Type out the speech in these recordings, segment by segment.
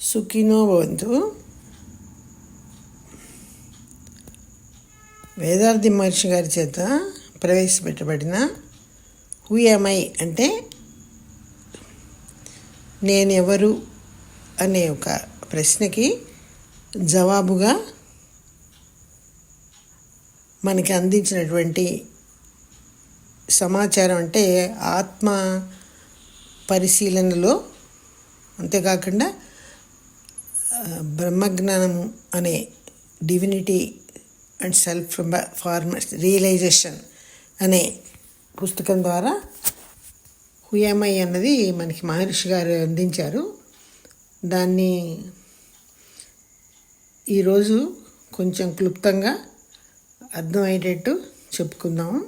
సుఖినో భవంతు. వేదార్థి మహర్షి గారి చేత ప్రవేశపెట్టబడిన హూ యామ్ ఐ అంటే నేను ఎవరు అనే ఒక ప్రశ్నకి జవాబుగా మనకి అందించినటువంటి సమాచారం అంటే ఆత్మ పరిశీలనలో, అంతేకాకుండా బ్రహ్మజ్ఞానము అనే డివినిటీ అండ్ సెల్ఫ్ రియలైజేషన్ అనే పుస్తకం ద్వారా హూ యామ్ ఐ అన్నది మనకి మహర్షి గారు అందించారు. దాన్ని ఈరోజు కొంచెం క్లుప్తంగా అర్థమయ్యేటట్టు చెప్పుకుందాము.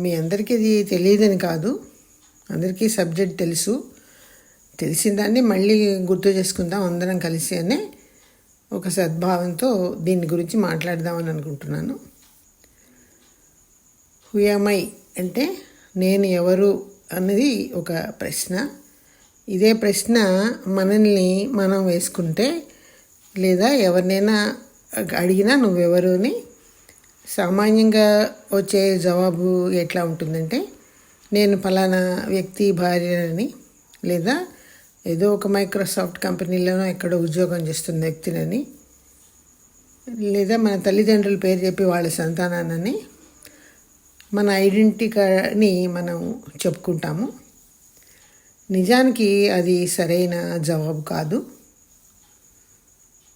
మీ అందరికీ ఇది తెలియదని కాదు, అందరికీ సబ్జెక్ట్ తెలిసిన దాన్ని మళ్ళీ గుర్తు చేసుకుందాం అందరం కలిసి అనే ఒక సద్భావంతో దీని గురించి మాట్లాడదామని అనుకుంటున్నాను. హూ యామ్ ఐ అంటే నేను ఎవరు అన్నది ఒక ప్రశ్న. ఇదే ప్రశ్న మనల్ని మనం వేసుకుంటే, లేదా ఎవరినైనా అడిగినా నువ్వెవరు అని సామాన్యంగా వచ్చే జవాబు ఎట్లా ఉంటుందంటే, నేను ఫలానా వ్యక్తి భార్యని, లేదా ఏదో ఒక మైక్రోసాఫ్ట్ కంపెనీలోనో ఎక్కడో ఉద్యోగం చేస్తున్న వ్యక్తినని, లేదా మన తల్లిదండ్రుల పేరు చెప్పి వాళ్ళ సంతానాన్ని, మన ఐడెంటిటీని మనం చెప్పుకుంటాము. నిజానికి అది సరైన జవాబు కాదు.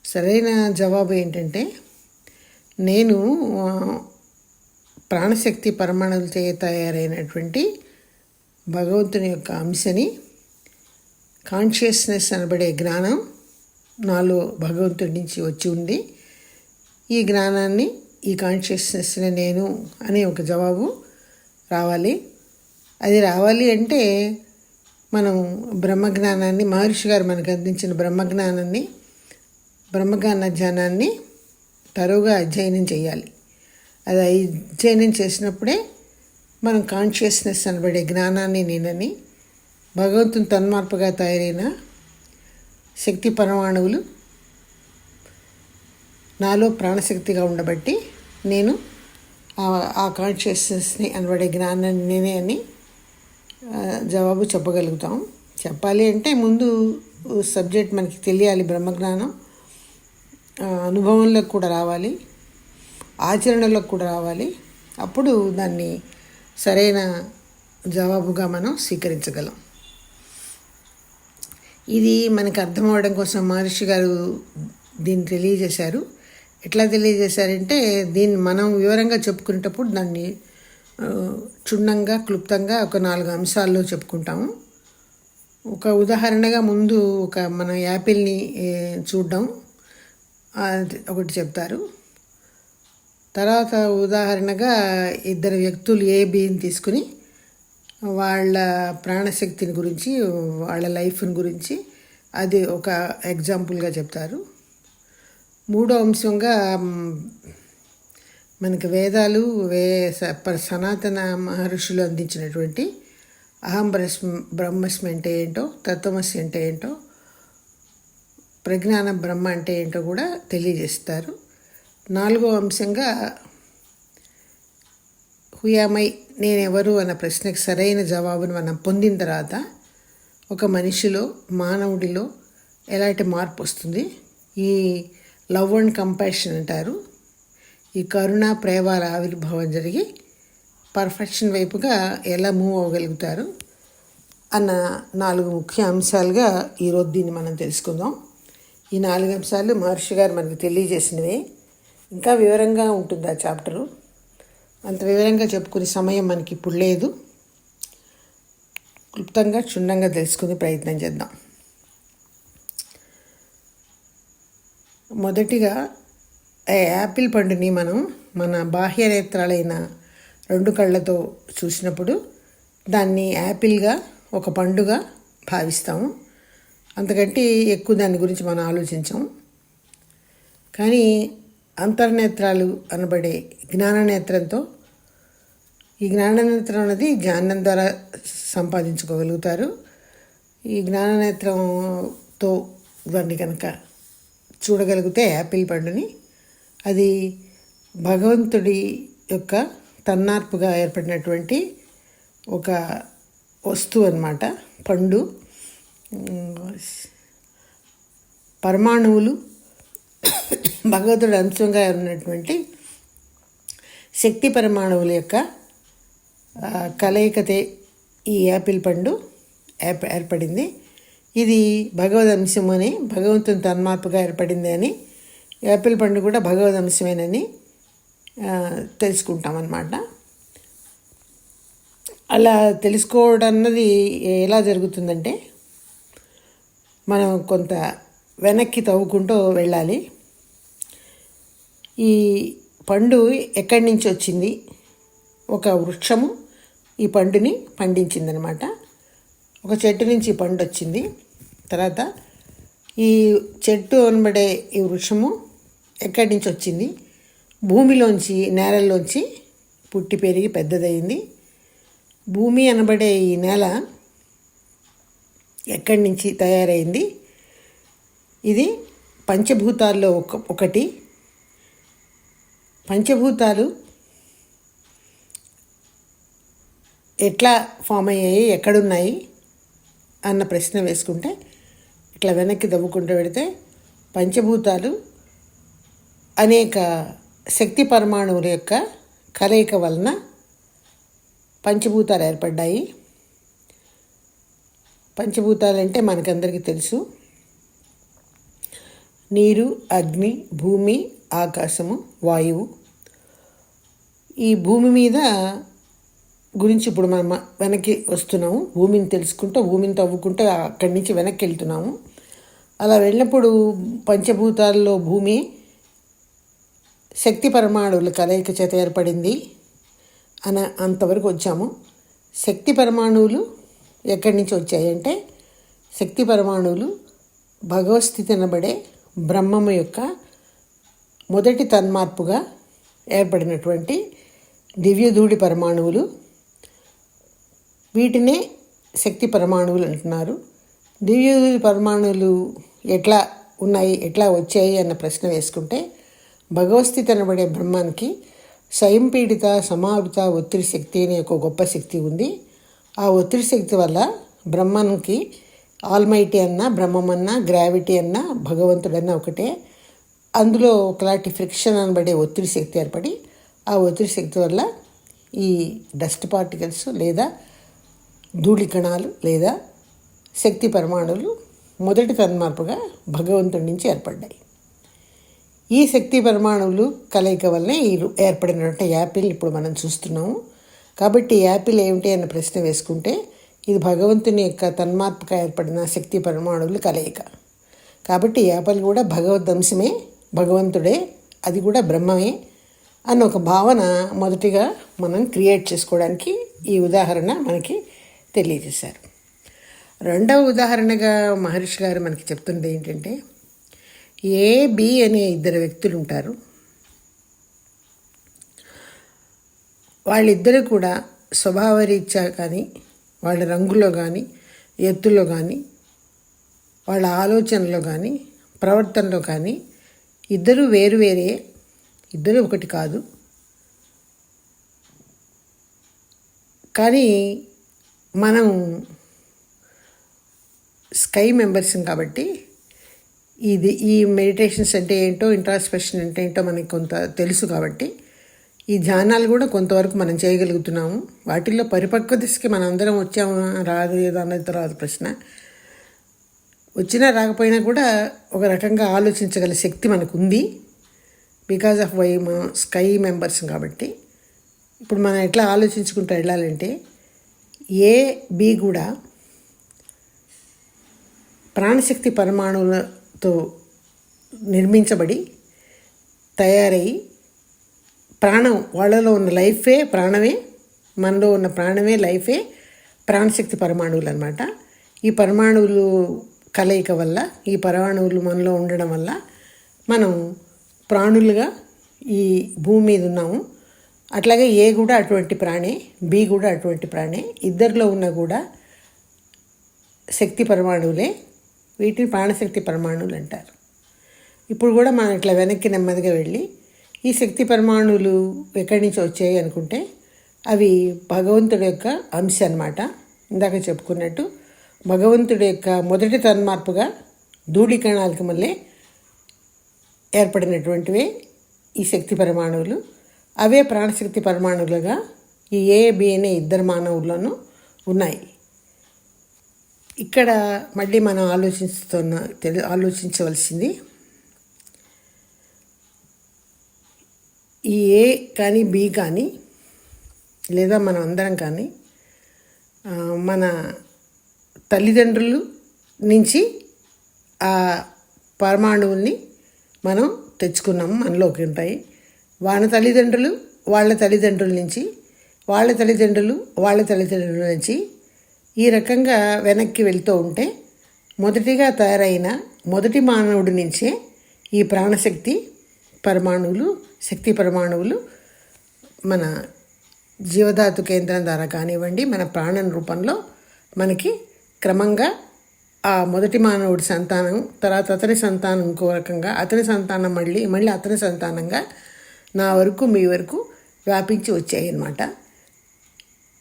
సరైన జవాబు ఏంటంటే, నేను ప్రాణశక్తి పరమాణువులతో తయారైనటువంటి భగవంతుని యొక్క అంశని, కాన్షియస్నెస్ అనబడే జ్ఞానం నాలో భగవంతుడి నుంచి వచ్చి ఉంది. ఈ జ్ఞానాన్ని, ఈ కాన్షియస్నెస్ని నేను అనే ఒక జవాబు రావాలి. అది రావాలి అంటే మనం బ్రహ్మజ్ఞానాన్ని, మహర్షి గారు మనకు అందించిన బ్రహ్మజ్ఞానాన్ని, బ్రహ్మజ్ఞాన జ్ఞానాన్ని తరువుగా అధ్యయనం చేయాలి. అది అధ్యయనం చేసినప్పుడే మనం కాన్షియస్నెస్ అనబడే జ్ఞానాన్ని నేనని, భగవంతుని తన్మార్పుగా తయారైన శక్తి పరమాణువులు నాలో ప్రాణశక్తిగా ఉండబట్టి నేను ఆ కాన్షియస్నెస్ని అనబడే జ్ఞానాన్ని నేనే అని జవాబు చెప్పగలుగుతాం. చెప్పాలి అంటే ముందు సబ్జెక్ట్ మనకి తెలియాలి. బ్రహ్మజ్ఞానం అనుభవంలోకి కూడా రావాలి, ఆచరణలోకి కూడా రావాలి. అప్పుడు దాన్ని సరైన జవాబుగా మనం స్వీకరించగలం. ఇది మనకు అర్థం అవ్వడం కోసం మహర్షి గారు దీన్ని తెలియజేశారు. ఎట్లా తెలియజేశారంటే, దీన్ని మనం వివరంగా చెప్పుకునేటప్పుడు దాన్ని క్షుణ్ణంగా, క్లుప్తంగా ఒక 4 అంశాల్లో చెప్పుకుంటాము. ఒక ఉదాహరణగా ముందు మన యాపిల్ని చూడడం ఒకటి చెప్తారు. తర్వాత ఉదాహరణగా 2 వ్యక్తులు ఏ బిని తీసుకుని వాళ్ళ ప్రాణశక్తిని గురించి, వాళ్ళ లైఫ్ని గురించి అది ఒక ఎగ్జాంపుల్గా చెప్తారు. 3వ అంశంగా మనకి వేదాలు, సనాతన మహర్షులు అందించినటువంటి అహం బ్రహ్మస్మి అంటే ఏంటో, తత్వమసి అంటే ఏంటో, ప్రజ్ఞాన బ్రహ్మ అంటే ఏంటో కూడా తెలియజేస్తారు. 4వ అంశంగా హూ యామ్ ఐ నేనెవరు అన్న ప్రశ్నకు సరైన జవాబును మనం పొందిన తర్వాత ఒక మనిషిలో, మానవుడిలో ఎలాంటి మార్పు వస్తుంది, ఈ లవ్ అండ్ కంపాషన్ అంటారు, ఈ కరుణ ప్రేమాల ఆవిర్భావం జరిగి పర్ఫెక్షన్ వైపుగా ఎలా మూవ్ అవ్వగలుగుతారు అన్న 4 ముఖ్య అంశాలుగా ఈరోజు దీన్ని మనం తెలుసుకుందాం. ఈ 4 అంశాలు మహర్షి గారు మనకు తెలియజేసినవే. ఇంకా వివరంగా ఉంటుంది ఆ చాప్టరు. అంత వివరంగా చెప్పుకునే సమయం మనకి ఇప్పుడు లేదు. క్లుప్తంగా, క్షుణ్ణంగా తెలుసుకునే ప్రయత్నం చేద్దాం. మొదటిగా యాపిల్ పండుని మనం మన బాహ్య నేత్రాలైన 2 కళ్ళతో చూసినప్పుడు దాన్ని యాపిల్గా, ఒక పండుగ భావిస్తాము. అంతకంటే ఎక్కువ దాని గురించి మనం ఆలోచించాము. కానీ అంతర్నేత్రాలు అనబడే జ్ఞాననేత్రంతో, ఈ జ్ఞాననేత్రం అనేది జ్ఞానం ద్వారా సంపాదించుకోగలుగుతారు. ఈ జ్ఞాననేత్రంతో దాన్ని కనుక చూడగలిగితే యాపిల్ పండుని, అది భగవంతుడి యొక్క తన్నార్పుగా ఏర్పడినటువంటి ఒక వస్తువు అన్నమాట. పండు పరమాణువులు భగవంతుడి అంశంగా ఉన్నటువంటి శక్తి పరమాణువుల యొక్క కలయికతే ఈ యాపిల్ పండు ఏర్పడింది. ఇది భగవద్ అంశం అని, భగవంతుని తన్మార్పుగా ఏర్పడింది అని, యాపిల్ పండు కూడా భగవద్ అంశమేనని తెలుసుకుంటామన్నమాట. అలా తెలుసుకోవడం అన్నది ఎలా జరుగుతుందంటే, మనం కొంత వెనక్కి తవ్వుకుంటూ వెళ్ళాలి. ఈ పండు ఎక్కడి నుంచి వచ్చింది? ఒక వృక్షము ఈ పండుని పండించిందనమాట. ఒక చెట్టు నుంచి ఈ పండు వచ్చింది. తర్వాత ఈ చెట్టు అనబడే ఈ వృక్షము ఎక్కడి నుంచి వచ్చింది? భూమిలోంచి, నేలల్లోంచి పుట్టి పెరిగి పెద్దదయింది. భూమి అనబడే ఈ నేల ఎక్కడి నుంచి తయారైంది? ఇది పంచభూతాల్లో ఒకటి. పంచభూతాలు ఎట్లా ఫామ్ అయ్యాయి, ఎక్కడున్నాయి అన్న ప్రశ్న వేసుకుంటే, ఇట్లా వెనక్కి దవ్వుకుంటూ పెడితే, పంచభూతాలు అనేక శక్తి పరమాణువుల యొక్క కలయిక వలన పంచభూతాలు ఏర్పడ్డాయి. పంచభూతాలు అంటే మనకందరికీ తెలుసు: నీరు, అగ్ని, భూమి, ఆకాశము, వాయువు. ఈ భూమి మీద గురించి ఇప్పుడు మనం వెనక్కి వస్తున్నాము. భూమిని తెలుసుకుంటూ, భూమిని తవ్వుకుంటూ అక్కడి నుంచి వెనక్కి వెళ్తున్నాము. అలా వెళ్ళినప్పుడు పంచభూతాల్లో భూమి శక్తి పరమాణువుల కలయిక చేత ఏర్పడింది అంతవరకు వచ్చాము. శక్తి పరమాణువులు ఎక్కడి నుంచి వచ్చాయంటే, శక్తి పరమాణువులు భగవస్థితి అనబడే బ్రహ్మము యొక్క మొదటి తన్మార్పుగా ఏర్పడినటువంటి దివ్యధూళి పరమాణువులు. వీటినే శక్తి పరమాణువులు అంటున్నారు. దివ్యధూళి పరమాణువులు ఎట్లా ఉన్నాయి, ఎట్లా వచ్చాయి అన్న ప్రశ్న వేసుకుంటే, భగవస్థితి అనబడే బ్రహ్మానికి స్వయంపీడిత సమావృత ఒత్తిడి శక్తి అనే ఒక గొప్ప శక్తి ఉంది. ఆ ఒత్తిడి శక్తి వల్ల బ్రహ్మానికి ఆల్మైటీ అన్న, బ్రహ్మమన్నా, గ్రావిటీ అన్న, భగవంతుడన్నా ఒకటే. అందులో ఒకలాంటి ఫ్రిక్షన్ అనబడే ఒత్తిడి శక్తి ఏర్పడి, ఆ ఒత్తిడి శక్తి వల్ల ఈ డస్ట్ పార్టికల్స్ లేదా ధూళి కణాలు లేదా శక్తి పరమాణువులు మొదటి తన్మార్పుగా భగవంతుడి నుంచి ఏర్పడ్డాయి. ఈ శక్తి పరమాణువులు కలయిక వల్లనే ఈ ఏర్పడినటువంటి యాపిల్ ఇప్పుడు మనం చూస్తున్నాము. కాబట్టి యాపిల్ ఏమిటి అన్న ప్రశ్న వేసుకుంటే, ఇది భగవంతుని యొక్క తన్మార్పుగా ఏర్పడిన శక్తి పరమాణువులు కలయిక. కాబట్టి యాపిల్ కూడా భగవద్దంశమే, భగవంతుడే, అది కూడా బ్రహ్మమే అన్న ఒక భావన మొదటిగా మనం క్రియేట్ చేసుకోవడానికి ఈ ఉదాహరణ మనకి తెలియజేశారు. రెండవ ఉదాహరణగా మహర్షి గారు మనకి చెప్తుంది ఏంటంటే, ఏ, బి అనే ఇద్దరు వ్యక్తులు ఉంటారు. వాళ్ళిద్దరూ కూడా స్వభావరీత్యా కానీ, వాళ్ళ రంగులో కానీ, ఎత్తులో కానీ, వాళ్ళ ఆలోచనలో కానీ, ప్రవర్తనలో కానీ ఇద్దరు వేరువేరే, ఇద్దరు ఒకటి కాదు. కానీ మనం స్కై మెంబర్స్ కాబట్టి ఈ మెడిటేషన్స్ అంటే ఏంటో, ఇంట్రాస్పెక్షన్ అంటే ఏంటో మనకి కొంత తెలుసు. కాబట్టి ఈ ధ్యానాలు కూడా కొంతవరకు మనం చేయగలుగుతున్నాము. వాటిల్లో పరిపక్వ దశకి మనం అందరం వచ్చామా రాదు ఏదో అన్నది తర్వాత ప్రశ్న. వచ్చినా రాకపోయినా కూడా ఒక రకంగా ఆలోచించగల శక్తి మనకు ఉంది. బికాజ్ ఆఫ్ మనం స్కై మెంబర్స్ కాబట్టి. ఇప్పుడు మనం ఎట్లా ఆలోచించుకుంటూ వెళ్ళాలంటే, ఏ, బి కూడా ప్రాణశక్తి పరమాణువులతో నిర్మించబడి తయారయ్యి, ప్రాణం వాళ్ళలో ఉన్న లైఫే ప్రాణమే, మనలో ఉన్న ప్రాణమే లైఫే ప్రాణశక్తి పరమాణువులు అన్నమాట. ఈ పరమాణువులు కలయిక వల్ల, ఈ పరమాణువులు మనలో ఉండడం వల్ల మనం ప్రాణులుగా ఈ భూమి మీద ఉన్నాము. అట్లాగే ఏ కూడా అటువంటి ప్రాణే, బి కూడా అటువంటి ప్రాణే. ఇద్దరిలో ఉన్న కూడా శక్తి పరమాణువులే. వీటిని ప్రాణశక్తి పరమాణువులు అంటారు. ఇప్పుడు కూడా మనం ఇట్లా వెనక్కి నెమ్మదిగా వెళ్ళి ఈ శక్తి పరమాణువులు ఎక్కడి నుంచి వచ్చాయి అనుకుంటే అవి భగవంతుడి యొక్క అంశ అన్నమాట. ఇందాక చెప్పుకున్నట్టు భగవంతుడి యొక్క మొదటి తన్మార్పుగా ధూళి కణాలకి మళ్ళీ ఏర్పడినటువంటివే ఈ శక్తి పరమాణువులు. అవే ప్రాణశక్తి పరమాణువులుగా ఈ ఏ బి అనే ఇద్దరు మానవుల్లోనూ ఉన్నాయి. ఇక్కడ మళ్ళీ మనం ఆలోచించవలసింది ఈ ఏ కానీ బి కానీ లేదా మనం అందరం కానీ మన తల్లిదండ్రులు నుంచి ఆ పరమాణువుల్ని మనం తెచ్చుకున్నాము, మనలోకి ఉంటాయి. వాళ్ళ తల్లిదండ్రులు వాళ్ళ తల్లిదండ్రుల నుంచి, వాళ్ళ తల్లిదండ్రులు వాళ్ళ తల్లిదండ్రుల నుంచి ఈ రకంగా వెనక్కి వెళ్తూ ఉంటే మొదటిగా తయారైన మొదటి మానవుడి నుంచే ఈ ప్రాణశక్తి పరమాణువులు, శక్తి పరమాణువులు మన జీవధాతు కేంద్రం ద్వారా కానివ్వండి, మన ప్రాణం రూపంలో మనకి క్రమంగా ఆ మొదటి మానవుడి సంతానం, తర్వాత అతని సంతానం ఇంకో రకంగా, అతని సంతానం మళ్ళీ అతని సంతానంగా నా వరకు మీ వరకు వ్యాపించి వచ్చాయి అన్నమాట.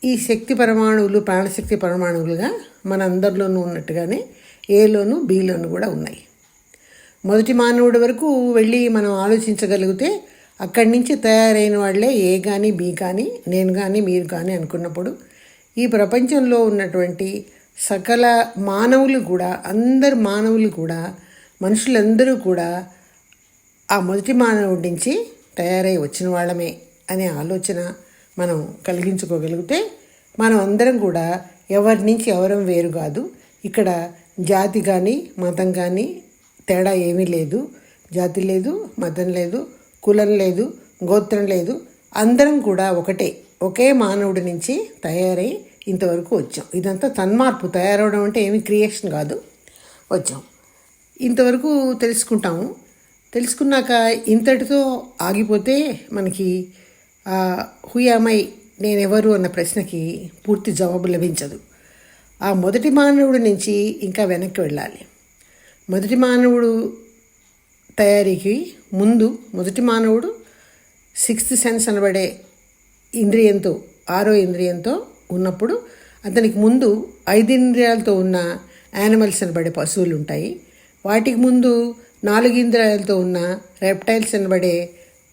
ఈ శక్తి పరమాణువులు ప్రాణశక్తి పరమాణువులుగా మన అందరిలోనూ ఉన్నట్టుగానే ఏలోను బిలోను కూడా ఉన్నాయి. మొదటి మానవుడి వరకు వెళ్ళి మనం ఆలోచించగలిగితే అక్కడి నుంచి తయారైన వాళ్ళే ఏ కానీ బి కానీ నేను కానీ మీరు కానీ అనుకున్నప్పుడు ఈ ప్రపంచంలో ఉన్నటువంటి సకల మానవులు కూడా, అందరు మానవులు కూడా, మనుషులందరూ కూడా ఆ మొదటి మానవుడి నుంచి తయారై వచ్చిన వాళ్ళమే అనే ఆలోచన మనం కలిగించుకోగలిగితే మనం అందరం కూడా ఎవరి నుంచి ఎవరం వేరు కాదు. ఇక్కడ జాతి కానీ మతం కానీ తేడా ఏమీ లేదు. జాతి లేదు, మతం లేదు, కులం లేదు, గోత్రం లేదు. అందరం కూడా ఒకటే, ఒకే మానవుడి నుంచి తయారై ఇంతవరకు వచ్చాం. ఇదంతా తన్మార్పు. తయారవడం అంటే ఏమి క్రియేషన్ కాదు, వచ్చాం. ఇంతవరకు తెలుసుకుంటాము. తెలుసుకున్నాక ఇంతటితో ఆగిపోతే మనకి హుయామై నేనెవరు అన్న ప్రశ్నకి పూర్తి జవాబు లభించదు. ఆ మొదటి మానవుడి నుంచి ఇంకా వెనక్కి వెళ్ళాలి. మొదటి మానవుడు తయారీకి ముందు మొదటి మానవుడు సిక్స్త్ సెన్స్ అనబడే ఇంద్రియంతో, ఆరో ఇంద్రియంతో ఉన్నప్పుడు అతనికి ముందు 5 ఇంద్రియాలతో ఉన్న యానిమల్స్ అనబడే పశువులు ఉంటాయి. వాటికి ముందు 4 ఇంద్రియాలతో ఉన్న రెప్టైల్స్ అనబడే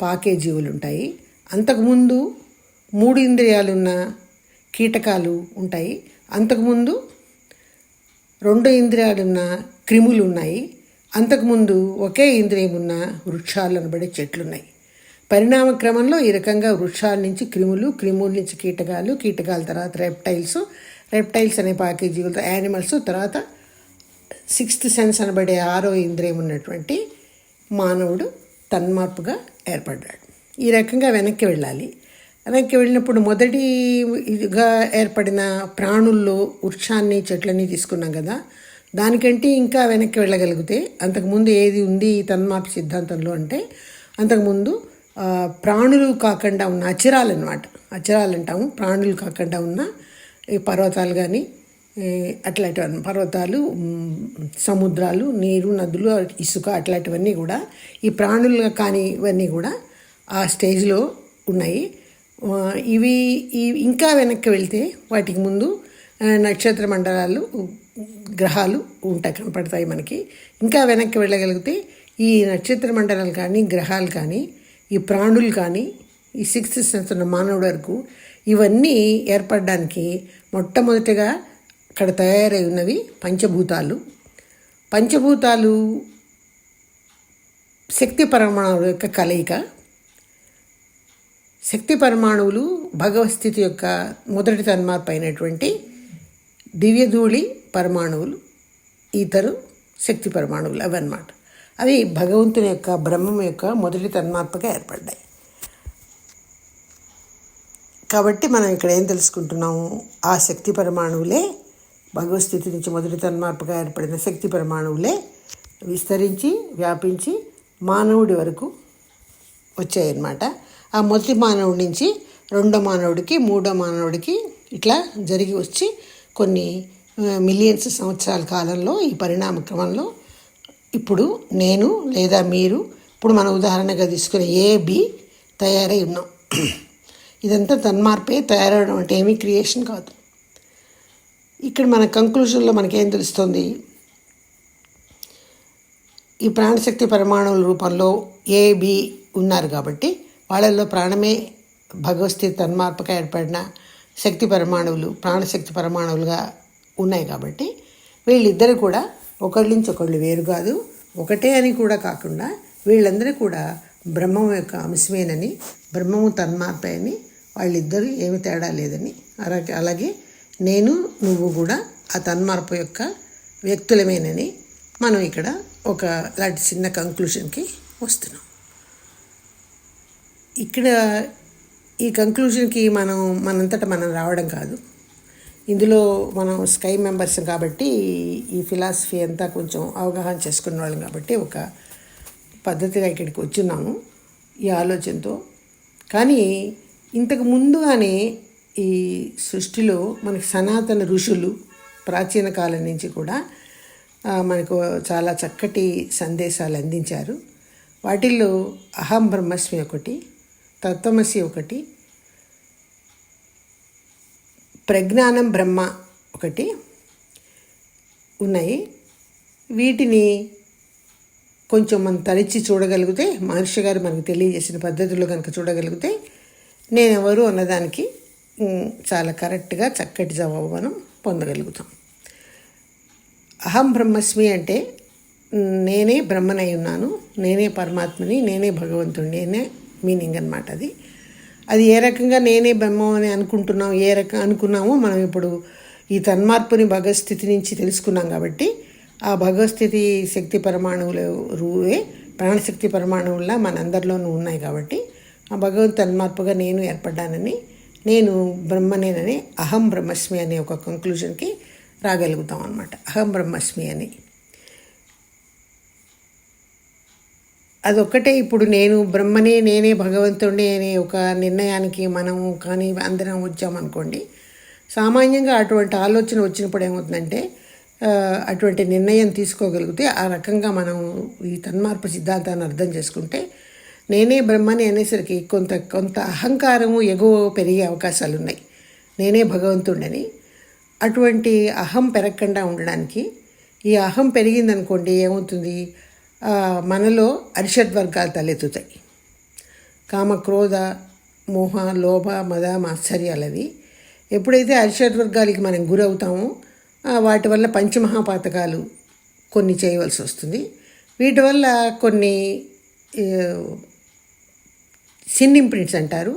పాకే జీవులు ఉంటాయి. అంతకుముందు 3 ఇంద్రియాలున్న కీటకాలు ఉంటాయి. అంతకుముందు 2 ఇంద్రియాలున్న క్రిములు ఉన్నాయి. అంతకుముందు ఒకే ఇంద్రియం ఉన్న వృక్షాలు అనబడే చెట్లున్నాయి. పరిణామ క్రమంలో ఈ రకంగా వృక్షాల నుంచి క్రిములు, క్రిముల నుంచి కీటకాలు, కీటకాల తర్వాత రెప్టైల్స్ అనే పాకే జీవులతో యానిమల్స్, తర్వాత సిక్స్త్ సెన్స్ అనబడే ఆరో ఇంద్రియం ఉన్నటువంటి మానవుడు తన్మార్పుగా ఏర్పడ్డాడు. ఈ రకంగా వెనక్కి వెళ్ళాలి. వెనక్కి వెళ్ళినప్పుడు మొదటిగా ఏర్పడిన ప్రాణుల్లో వృక్షాన్ని, చెట్లని తీసుకున్నాం కదా. దానికంటే ఇంకా వెనక్కి వెళ్ళగలిగితే అంతకుముందు ఏది ఉంది ఈ తన్మార్పు సిద్ధాంతంలో అంటే, అంతకుముందు ప్రాణులు కాకుండా ఉన్న అచిరాలు అనమాట. అచిరాలు అంటాము. ప్రాణులు కాకుండా ఉన్న ఈ పర్వతాలు కానీ అట్లాంటివన్నీ, పర్వతాలు, సముద్రాలు, నీరు, నదులు, ఇసుక అట్లాంటివన్నీ కూడా ఈ ప్రాణులు కానీ ఇవన్నీ కూడా ఆ స్టేజ్లో ఉన్నాయి. ఇవి ఇంకా వెనక్కి వెళ్తే వాటికి ముందు నక్షత్ర మండలాలు, గ్రహాలు ఉంటాయి, కనపడతాయి మనకి. ఇంకా వెనక్కి వెళ్ళగలిగితే ఈ నక్షత్ర మండలాలు కానీ, గ్రహాలు కానీ, ఈ ప్రాణులు కానీ, ఈ సిక్స్త్ సెన్స్ ఉన్న మానవుడి వరకు ఇవన్నీ ఏర్పడడానికి మొట్టమొదటిగా అక్కడ తయారై ఉన్నవి పంచభూతాలు. పంచభూతాలు శక్తి పరమాణువుల యొక్క కలయిక. శక్తి పరమాణువులు భగవస్థితి యొక్క మొదటి తన్మార్పు అయినటువంటి దివ్యధూళి పరమాణువులు, ఈతరు శక్తి పరమాణువులు అవన్నమాట. అవి భగవంతుని యొక్క, బ్రహ్మం యొక్క మొదటి తన్మార్పుగా ఏర్పడ్డాయి. కాబట్టి మనం ఇక్కడ ఏం తెలుసుకుంటున్నాము? ఆ శక్తి పరమాణువులే, భగవస్థితి నుంచి మొదటి తన్మార్పుగా ఏర్పడిన శక్తి పరమాణువులే విస్తరించి వ్యాపించి మానవుడి వరకు వచ్చాయన్నమాట. ఆ మొదటి మానవుడి నుంచి 2వ మానవుడికి, 3వ మానవుడికి ఇట్లా జరిగి వచ్చి కొన్ని మిలియన్స్ సంవత్సరాల కాలంలో ఈ పరిణామ క్రమంలో ఇప్పుడు నేను లేదా మీరు ఇప్పుడు మన ఉదాహరణగా తీసుకునే బి తయారై ఉన్నాం. ఇదంతా తన్మార్పే. తయారవడం అంటే ఏమీ క్రియేషన్ కాదు. ఇక్కడ మన కంక్లూజన్లో మనకేం తెలుస్తుంది? ఈ ప్రాణశక్తి పరమాణువుల రూపంలో బి ఉన్నారు కాబట్టి వాళ్ళల్లో ప్రాణమే భగవస్థితి తన్మార్పగా ఏర్పడిన శక్తి పరమాణువులు ప్రాణశక్తి పరమాణువులుగా ఉన్నాయి కాబట్టి వీళ్ళిద్దరు కూడా ఒకళ్ళ నుంచి ఒకళ్ళు వేరు కాదు, ఒకటే అని కూడా కాకుండా వీళ్ళందరూ కూడా బ్రహ్మం యొక్క అంశమేనని, బ్రహ్మము తన్మార్పే అని, వాళ్ళిద్దరూ ఏమి తేడా లేదని, అలాగే నేను నువ్వు కూడా ఆ తన్మార్పు యొక్క వ్యక్తులమేనని మనం ఇక్కడ ఒక లాంటి చిన్న కంక్లూషన్కి వస్తున్నాం. ఇక్కడ ఈ కంక్లూషన్కి మనంతటా మనం రావడం కాదు. ఇందులో మనం స్కై మెంబర్స్ కాబట్టి ఈ ఫిలాసఫీ అంతా కొంచెం అవగాహన చేసుకున్న వాళ్ళం కాబట్టి ఒక పద్ధతిగా ఇక్కడికి వచ్చున్నాము ఈ ఆలోచనతో. కానీ ఇంతకు ముందుగానే ఈ సృష్టిలో మనకి సనాతన ఋషులు ప్రాచీన కాలం నుంచి కూడా మనకు చాలా చక్కటి సందేశాలు అందించారు. వాటిల్లో అహం బ్రహ్మస్మి ఒకటి, తత్వమసి ఒకటి, ప్రజ్ఞానం బ్రహ్మ ఒకటి ఉన్నాయి. వీటిని కొంచెం మనం తరిచి చూడగలిగితే, మహర్షి గారు మనకు తెలియజేసిన పద్ధతుల్లో కనుక చూడగలిగితే నేనెవరు అన్నదానికి చాలా కరెక్ట్గా చక్కటి జవాబు మనం పొందగలుగుతాం. అహం బ్రహ్మస్మి అంటే నేనే బ్రహ్మనై ఉన్నాను, నేనే పరమాత్మని, నేనే భగవంతుడిని అనే మీనింగ్ అన్నమాట. అది ఏ రకంగా నేనే బ్రహ్మం అని అనుకున్నామో మనం ఇప్పుడు ఈ తన్మార్పుని భగవస్థితి నుంచి తెలుసుకున్నాం కాబట్టి ఆ భగవస్థితి శక్తి పరమాణువులు రూవే ప్రాణశక్తి పరమాణువుల్లా మనందరిలోనూ ఉన్నాయి కాబట్టి ఆ భగవంతు తన్మార్పుగా నేను ఏర్పడ్డానని, నేను బ్రహ్మనేనని అహం బ్రహ్మస్మి అనే ఒక కంక్లూజన్కి రాగలుగుతాం అన్నమాట. అహం బ్రహ్మస్మి అని అదొక్కటే. ఇప్పుడు నేను బ్రహ్మనే, నేనే భగవంతుడిని అనే ఒక నిర్ణయానికి మనము కానీ అందరం వచ్చామనుకోండి, సామాన్యంగా అటువంటి ఆలోచన వచ్చినప్పుడు ఏమవుతుందంటే అటువంటి నిర్ణయం తీసుకోగలిగితే ఆ రకంగా మనం ఈ తన్మార్పు సిద్ధాంతాన్ని అర్థం చేసుకుంటే నేనే బ్రహ్మని అనేసరికి కొంత అహంకారము ఎగువ పెరిగే అవకాశాలు ఉన్నాయి. నేనే భగవంతుడిని అటువంటి అహం పెరగకుండా ఉండడానికి, ఈ అహం పెరిగిందనుకోండి ఏమవుతుంది, మనలో అరిషడ్వర్గాలు తలెత్తుతాయి. కామ, క్రోధ, మోహ, లోభ, మద, మాత్సర్యాలవి. ఎప్పుడైతే అరిషడ్వర్గాలకి మనం గురవుతామో వాటి వల్ల పంచమహాపాతకాలు కొన్ని చేయవలసి వస్తుంది. వీటి వల్ల కొన్ని సిన్ ఇంప్రింట్స్ అంటారు,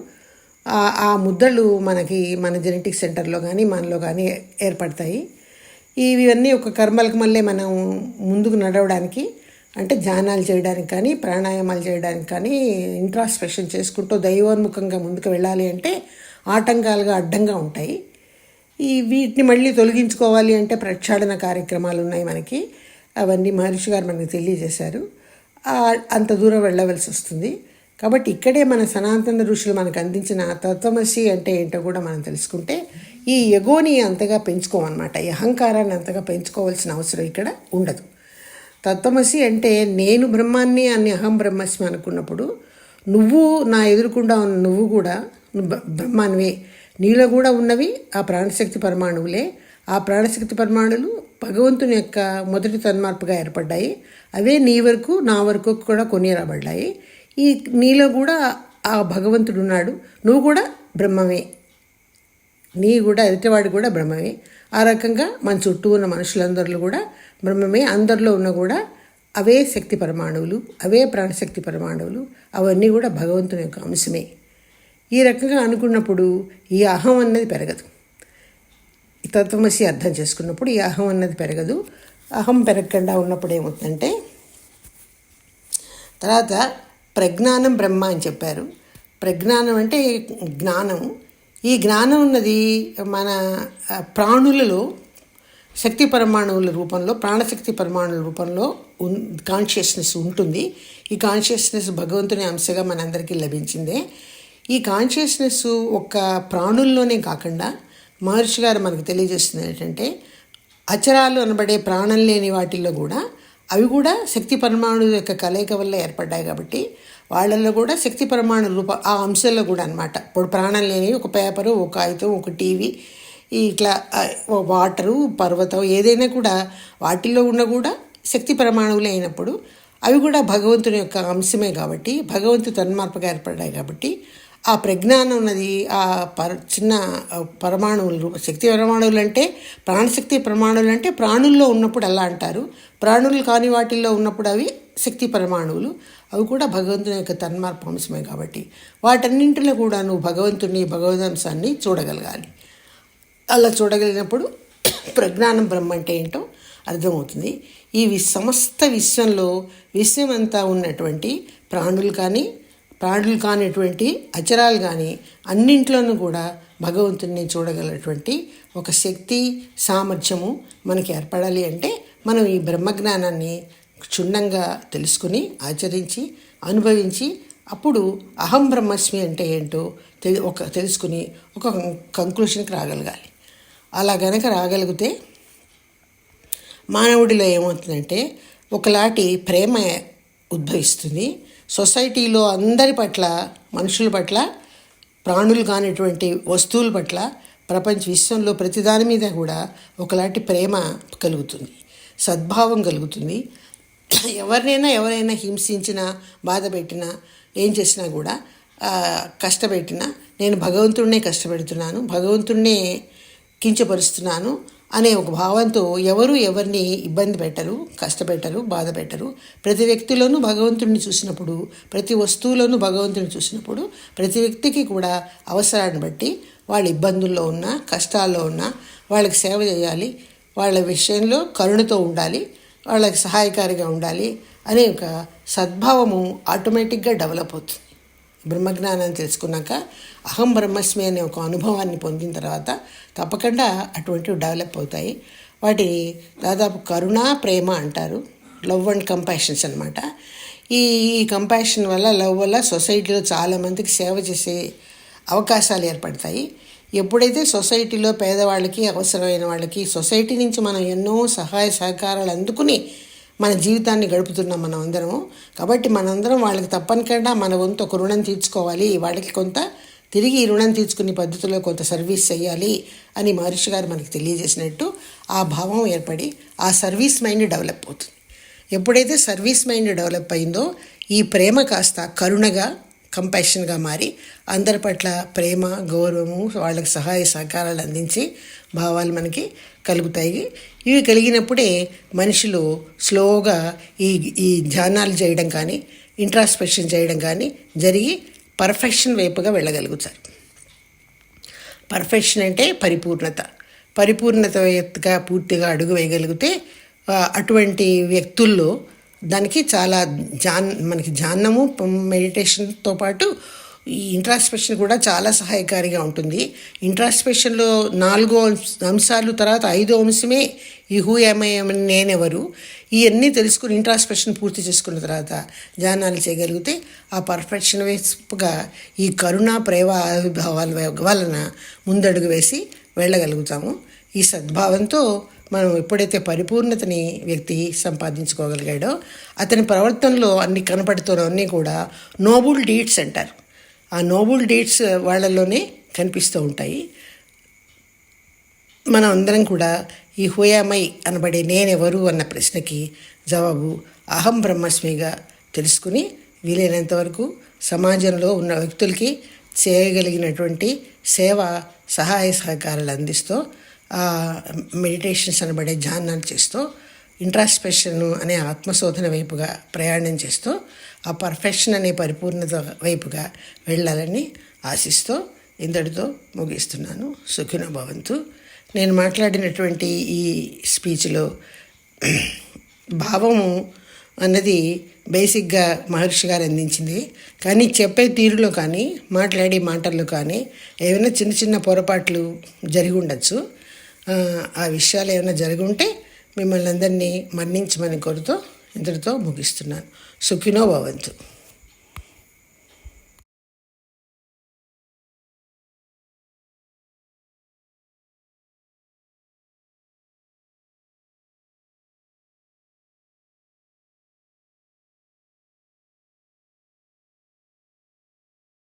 ఆ ముద్రలు మనకి మన జెనెటిక్ సెంటర్లో కానీ మనలో కానీ ఏర్పడతాయి. ఇవన్నీ ఒక కర్మలకు మళ్ళీ మనం ముందుకు నడవడానికి, అంటే ధ్యానాలు చేయడానికి కానీ ప్రాణాయామాలు చేయడానికి కానీ ఇంట్రాస్పెక్షన్ చేసుకుంటూ దైవోన్ముఖంగా ముందుకు వెళ్ళాలి అంటే ఆటంకాలుగా అడ్డంగా ఉంటాయి. వీటిని మళ్ళీ తొలగించుకోవాలి అంటే ప్రక్షాళన కార్యక్రమాలు ఉన్నాయి మనకి. అవన్నీ మహర్షి గారు మనకు తెలియజేశారు. అంత దూరం వెళ్ళవలసి వస్తుంది. కాబట్టి ఇక్కడే మన సనాతన ఋషులు మనకు అందించిన తత్వమసి అంటే ఏంటో కూడా మనం తెలుసుకుంటే ఈ ఎగోని అంతగా పెంచుకోమన్నమాట. ఈ అహంకారాన్ని అంతగా పెంచుకోవాల్సిన అవసరం ఇక్కడ ఉండదు. తత్వమసి అంటే నేను బ్రహ్మాన్ని అని అహం బ్రహ్మస్మి అనుకున్నప్పుడు నువ్వు నా ఎదురుకుండా ఉన్న నువ్వు కూడా బ్రహ్మానివే. నీలో కూడా ఉన్నవి ఆ ప్రాణశక్తి పరమాణువులే. ఆ ప్రాణశక్తి పరమాణువులు భగవంతుని యొక్క మొదటి తన్మార్పుగా ఏర్పడ్డాయి. అవే నీ వరకు నా వరకు కూడా కొనిరాబడ్డాయి. ఈ నీలో కూడా ఆ భగవంతుడు ఉన్నాడు. నువ్వు కూడా బ్రహ్మమే, నీ కూడా ఎదుటివాడు కూడా బ్రహ్మమే. ఆ రకంగా మన చుట్టూ ఉన్న మనుషులందరిలో కూడా బ్రహ్మమే. అందరిలో ఉన్న కూడా అవే శక్తి పరమాణువులు, అవే ప్రాణశక్తి పరమాణువులు, అవన్నీ కూడా భగవంతుని యొక్క అంశమే. ఈ రకంగా అనుకున్నప్పుడు ఈ అహం అన్నది పెరగదు. ఈ తత్వమసి అర్థం చేసుకున్నప్పుడు ఈ అహం అన్నది పెరగదు. అహం పెరగకుండా ఉన్నప్పుడు ఏమవుతుందంటే తర్వాత ప్రజ్ఞానం బ్రహ్మ అని చెప్పారు. ప్రజ్ఞానం అంటే జ్ఞానం. ఈ జ్ఞానం ఉన్నది మన ప్రాణులలో శక్తి పరమాణువుల రూపంలో, ప్రాణశక్తి పరమాణువుల రూపంలో కాన్షియస్నెస్ ఉంటుంది. ఈ కాన్షియస్నెస్ భగవంతుని అంశగా మనందరికీ లభించిందే. ఈ కాన్షియస్నెస్ ఒక్క ప్రాణుల్లోనే కాకుండా మహర్షి గారు మనకు తెలియజేస్తుంది ఏంటంటే అచరాలు అనబడే ప్రాణం లేని వాటిల్లో కూడా అవి కూడా శక్తి పరమాణువుల యొక్క కలయిక వల్ల ఏర్పడ్డాయి కాబట్టి వాళ్ళల్లో కూడా శక్తి పరమాణు రూప ఆ అంశాల్లో కూడా అనమాట. ఇప్పుడు ప్రాణం లేని ఒక పేపరు, ఒక కాగితం, ఒక టీవీ, ఇట్లా వాటరు, పర్వతం ఏదైనా కూడా వాటిల్లో ఉన్న కూడా శక్తి పరమాణువులే అయినప్పుడు అవి కూడా భగవంతుని యొక్క అంశమే కాబట్టి భగవంతు తన్మార్పగా ఏర్పడ్డాయి కాబట్టి ఆ ప్రజ్ఞానం ఉన్నది ఆ చిన్న పరమాణువులు శక్తి పరమాణువులు అంటే ప్రాణశక్తి పరమాణువులు అంటే ప్రాణుల్లో ఉన్నప్పుడు అలా అంటారు. ప్రాణులు కాని వాటిల్లో ఉన్నప్పుడు అవి శక్తి పరమాణువులు. అవి కూడా భగవంతుని యొక్క తన్మార్ప అంశమే కాబట్టి వాటన్నింటిలో కూడా నువ్వు భగవంతుని భగవదంశాన్ని చూడగలగాలి. అలా చూడగలిగినప్పుడు ప్రజ్ఞానం బ్రహ్మ అంటే ఏంటో అర్థమవుతుంది. ఈ సమస్త విశ్వంలో విశ్వమంతా ఉన్నటువంటి ప్రాణులు కానిటువంటి అచరాలు కానీ అన్నింట్లోనూ కూడా భగవంతుని చూడగలటువంటి ఒక శక్తి సామర్థ్యము మనకి ఏర్పడాలి అంటే మనం ఈ బ్రహ్మజ్ఞానాన్ని క్షుణ్ణంగా తెలుసుకుని ఆచరించి అనుభవించి అప్పుడు అహం బ్రహ్మస్మి అంటే ఏంటో తెలుసుకుని ఒక కంక్లూషన్కి రాగలగాలి. అలా గనక రాగలిగితే మానవుడిలో ఏమవుతుందంటే ఒకలాంటి ప్రేమ ఉద్భవిస్తుంది. సొసైటీలో అందరి పట్ల, మనుషుల పట్ల, ప్రాణులు కానిటువంటి వస్తువుల పట్ల, ప్రపంచ విశ్వంలో ప్రతిదాని మీద కూడా ఒకలాంటి ప్రేమ కలుగుతుంది, సద్భావం కలుగుతుంది. ఎవరైనా హింసించినా, బాధ పెట్టినా, ఏం చేసినా కూడా కష్టపెట్టినా నేను భగవంతుడినే కష్టపెడుతున్నాను, భగవంతుడినే కించపరుస్తున్నాను అనే ఒక భావంతో ఎవరిని ఇబ్బంది పెట్టరు, కష్టపెట్టరు, బాధ పెట్టరు. ప్రతి వ్యక్తిలోనూ భగవంతుడిని చూసినప్పుడు, ప్రతి వస్తువులోనూ భగవంతుడిని చూసినప్పుడు ప్రతి వ్యక్తికి కూడా అవసరాన్ని బట్టి వాళ్ళ ఇబ్బందుల్లో ఉన్నా, కష్టాల్లో ఉన్నా వాళ్ళకి సేవ చేయాలి, వాళ్ళ విషయంలో కరుణతో ఉండాలి, వాళ్ళకి సహాయకారిగా ఉండాలి అనే ఒక సద్భావము ఆటోమేటిక్గా డెవలప్ అవుతుంది. బ్రహ్మజ్ఞానాన్ని తెలుసుకున్నాక అహం బ్రహ్మస్మి అనే ఒక అనుభవాన్ని పొందిన తర్వాత తప్పకుండా అటువంటివి డెవలప్ అవుతాయి. వాటి దాదాపు కరుణ, ప్రేమ అంటారు. లవ్ అండ్ కంపాషన్స్ అనమాట. ఈ కంపాషన్ వల్ల, లవ్ వల్ల సొసైటీలో చాలామందికి సేవ చేసే అవకాశాలు ఏర్పడతాయి. ఎప్పుడైతే సొసైటీలో పేదవాళ్ళకి, అవసరమైన వాళ్ళకి సొసైటీ నుంచి మనం ఎన్నో సహాయ సహకారాలు అందుకుని మన జీవితాన్ని గడుపుతున్నాం మనం అందరము. కాబట్టి మనందరం వాళ్ళకి తప్పనికన్నా మన వంతు ఒక రుణం తీర్చుకోవాలి, వాళ్ళకి కొంత తిరిగి ఈ రుణం తీర్చుకునే పద్ధతిలో కొంత సర్వీస్ చేయాలి అని మహర్షి గారు మనకి తెలియజేసినట్టు ఆ భావం ఏర్పడి ఆ సర్వీస్ మైండ్ డెవలప్ అవుతుంది. ఎప్పుడైతే సర్వీస్ మైండ్ డెవలప్ అయిందో ఈ ప్రేమ కాస్త కరుణగా, కంపాషన్గా మారి అందరి పట్ల ప్రేమ, గౌరవము, వాళ్ళకి సహాయ సహకారాలు అందించి భావాలు మనకి కలుగుతాయి. ఇవి కలిగినప్పుడే మనుషులు స్లోగా ఈ ధ్యానాలు చేయడం కానీ, ఇంట్రాస్పెక్షన్ చేయడం కానీ జరిగి పర్ఫెక్షన్ వైపుగా వెళ్ళగలుగుతారు. పర్ఫెక్షన్ అంటే పరిపూర్ణతగా పూర్తిగా అడుగు వేయగలిగితే అటువంటి వ్యక్తుల్లో దానికి చాలా మనకి ధ్యానము, మెడిటేషన్తో పాటు ఈ ఇంట్రాస్పెక్షన్ కూడా చాలా సహాయకారిగా ఉంటుంది. ఇంట్రాస్పెక్షన్లో 4 అంశాలు, తర్వాత 5వ అంశమే ఈ హూ యామ్ ఐ నేనెవరు, ఇవన్నీ తెలుసుకుని ఇంట్రాస్పెక్షన్ పూర్తి చేసుకున్న తర్వాత ధ్యానాలు చేయగలిగితే ఆ పర్ఫెక్షన్ వైపుగా ఈ కరుణ, ప్రేమ ఆవిర్భావాల వలన ముందడుగు వేసి వెళ్ళగలుగుతాము. ఈ సద్భావంతో మనం ఎప్పుడైతే పరిపూర్ణతని వ్యక్తి సంపాదించుకోగలిగాడో అతని ప్రవర్తనలో అన్ని కనపడుతున్నవన్నీ కూడా నోబుల్ డీడ్స్ అంటారు. ఆ నోబుల్ డీడ్స్ వాళ్ళలోనే కనిపిస్తూ ఉంటాయి. మనం అందరం కూడా ఈ హూయామై అనబడే నేనెవరు అన్న ప్రశ్నకి జవాబు అహం బ్రహ్మస్మిగా తెలుసుకుని వీలైనంత వరకు సమాజంలో ఉన్న వ్యక్తులకి చేయగలిగినటువంటి సేవ, సహాయ సహకారాలు అందిస్తూ మెడిటేషన్స్ అనబడే ధ్యానాలు చేస్తూ ఇంట్రాస్పెక్షన్ అనే ఆత్మశోధన వైపుగా ప్రయాణం చేస్తూ ఆ పర్ఫెక్షన్ అనే పరిపూర్ణత వైపుగా వెళ్ళాలని ఆశిస్తూ ఇంతటితో ముగిస్తున్నాను. సుఖినో భవంతు. నేను మాట్లాడినటువంటి ఈ స్పీచ్లో భావము అన్నది బేసిక్గా మహర్షి గారు అందించింది. కానీ చెప్పే తీరులో కానీ, మాట్లాడే మాటల్లో కానీ ఏమైనా చిన్న చిన్న పొరపాట్లు జరిగి ఉండొచ్చు. ఆ విషయాలు ఏమైనా జరిగి ఉంటే మిమ్మల్ని అందరినీ మన్నించమని కోరుతూ ఇంతటితో ముగిస్తున్నాను. సుఖినో భవంతు.